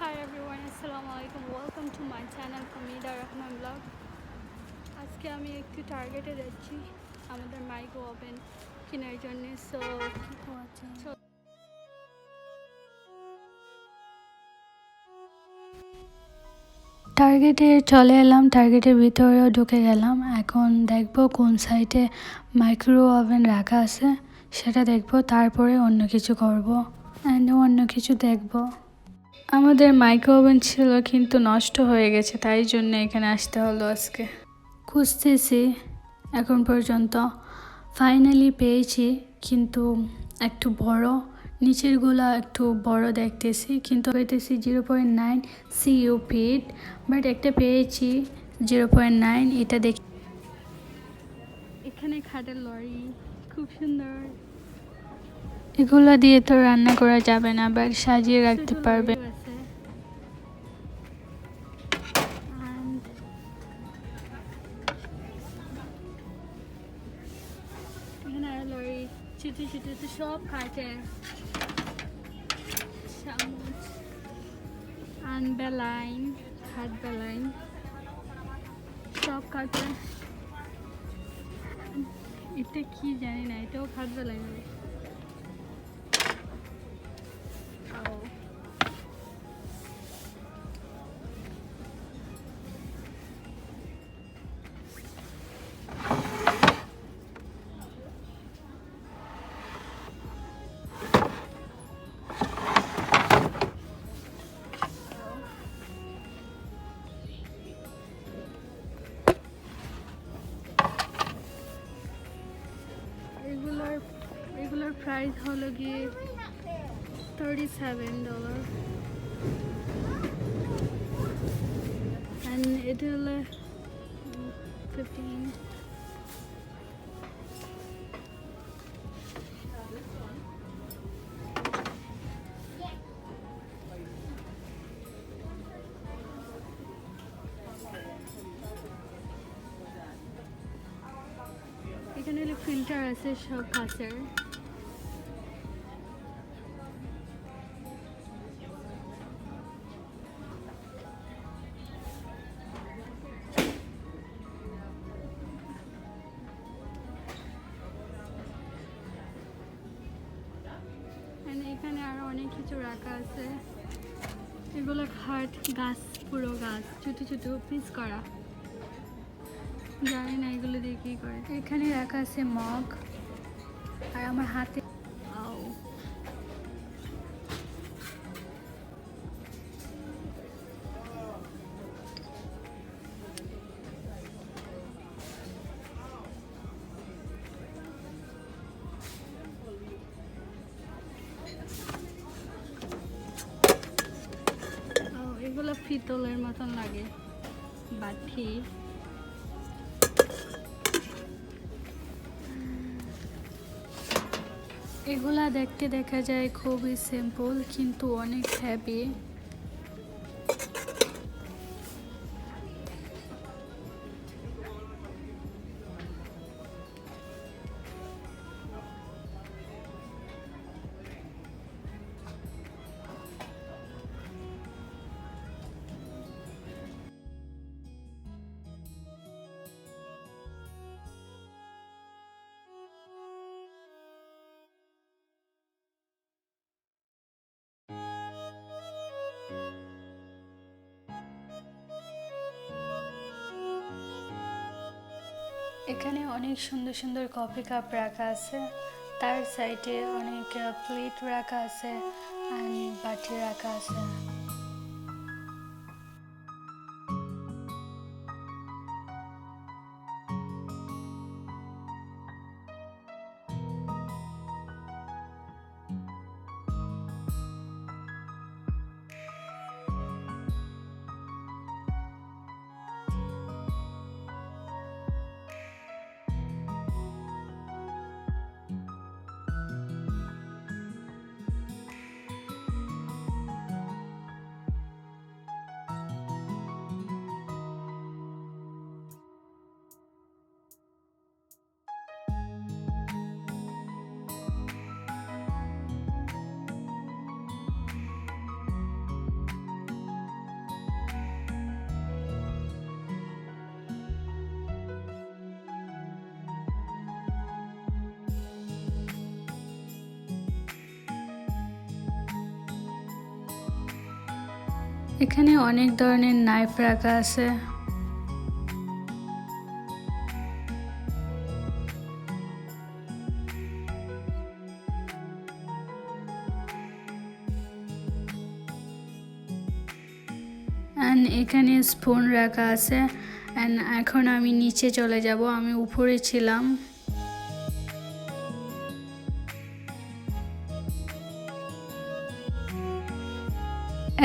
Hi everyone, Assalamualaikum. Welcome to my channel Fahmida Rahman vlog. আজকে আমি একটু টার্গেটে যাচ্ছি আমাদের মাইক্রো ওভেন কেনার জন্য। টার্গেটে চলে এলাম, টার্গেটের ভিতরেও ঢুকে গেলাম। এখন দেখবো কোন সাইটে মাইক্রো ওভেন রাখা আছে সেটা দেখবো, তারপরে অন্য কিছু করব অ্যান্ড অন্য কিছু দেখবো। আমাদের মাইক্রো ওভেন ছিল কিন্তু নষ্ট হয়ে গেছে, তাই জন্য এখানে আসতে হলো আজকে। খুঁজতেছি, এখন পর্যন্ত ফাইনালি পেয়েছি, কিন্তু একটু বড়, নিচেরগুলা একটু বড় দেখতেছি, কিন্তু পেতেছি 0.9 CU ফিট, বাট একটা পেয়েছি 0.9। এটা দেখি এখানে খাটের লরি খুব সুন্দর। এগুলো দিয়ে তো রান্না করা যাবে না, বাট সাজিয়ে রাখতে পারবে। এখানে লরি ছোটো ছোটো তো সব খাটে, চামচ আর বেলাইন, খাট বেলাইন সব কাটে। এটা কি জানি না, এটাও খাট বেলাইন। এগুলোর প্রাইস হলো গিয়ে $37 and এটা হলো 15। এখানে হলো ফিল্টার আছে সব কাঁচের। এখানে আরো অনেক কিছু রাখা আছে। এগুলো খাট, গাছ, পুরো গাছ ছোটো ছোটো পিস করা, জানি না এগুলো দিয়ে কি করে। এখানে রাখা আছে মগ, আর আমার হাতে এগুলো পিতলের মতন লাগে, বাটি। এগুলা দেখতে দেখা যায় খুবই সিম্পল, কিন্তু অনেক হেভি। এখানে অনেক সুন্দর সুন্দর কফি কাপ রাখা আছে, তার সাইডে অনেক প্লেট রাখা আছে আর বাটি রাখা আছে। এখানে অনেক ধরনের নাইফ রাখা আছে। অ্যান্ড এখানে স্পুন রাখা আছে। অ্যান্ড এখন আমি নিচে চলে যাব, আমি উপরে ছিলাম।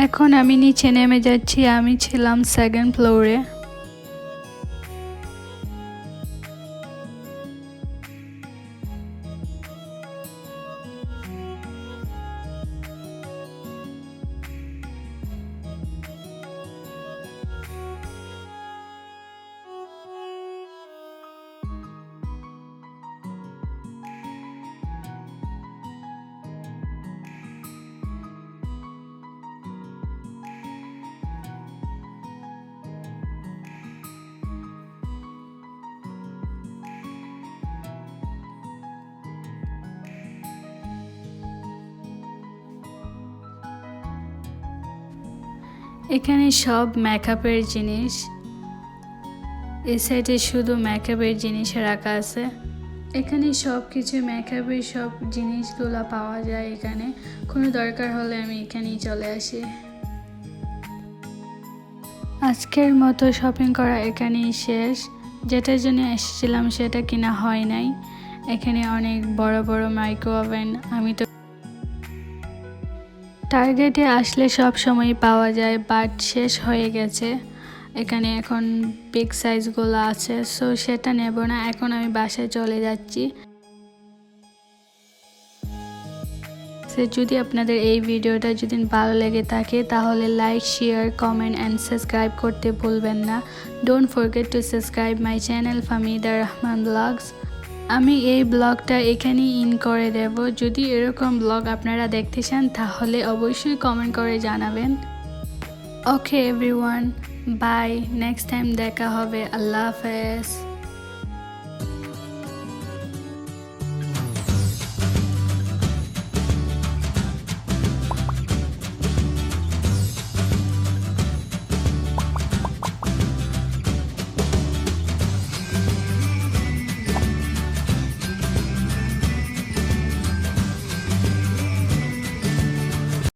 এখন আমি নিচে নেমে যাচ্ছি, আমি ছিলাম সেকেন্ড ফ্লোরে। এখানে সব মেকআপের জিনিস, এই সাইডে শুধু মেকআপের জিনিস রাখা আছে। এখানে সব কিছু মেকআপের সব জিনিসগুলো পাওয়া যায়। এখানে কোনো দরকার হলে আমি এখানেই চলে আসি। আজকের মতো শপিং করা এখানেই শেষ। যেটার জন্য এসেছিলাম সেটা কিনা হয় নাই। এখানে অনেক বড় বড় মাইক্রো ওভেন, আমি তো টার্গেটে আসলে সব সময় পাওয়া যায়, বাট শেষ হয়ে গেছে। এখানে এখন বিগ সাইজগুলো আছে, সো সেটা নেব না। এখন আমি বাসায় চলে যাচ্ছি। যদি আপনাদের এই ভিডিওটা যদি ভালো লেগে থাকে তাহলে like, share, comment and subscribe করতে ভুলবেন না। Don't forget to subscribe my channel Fahmida Rahman blogs. আমি এই ব্লগটা এখানেই ইন করে দেব। যদি এরকম ব্লগ আপনারা দেখতে চান তাহলে অবশ্যই কমেন্ট করে জানাবেন। Okay everyone, bye, next time দেখা হবে। আল্লাহ হাফেজ।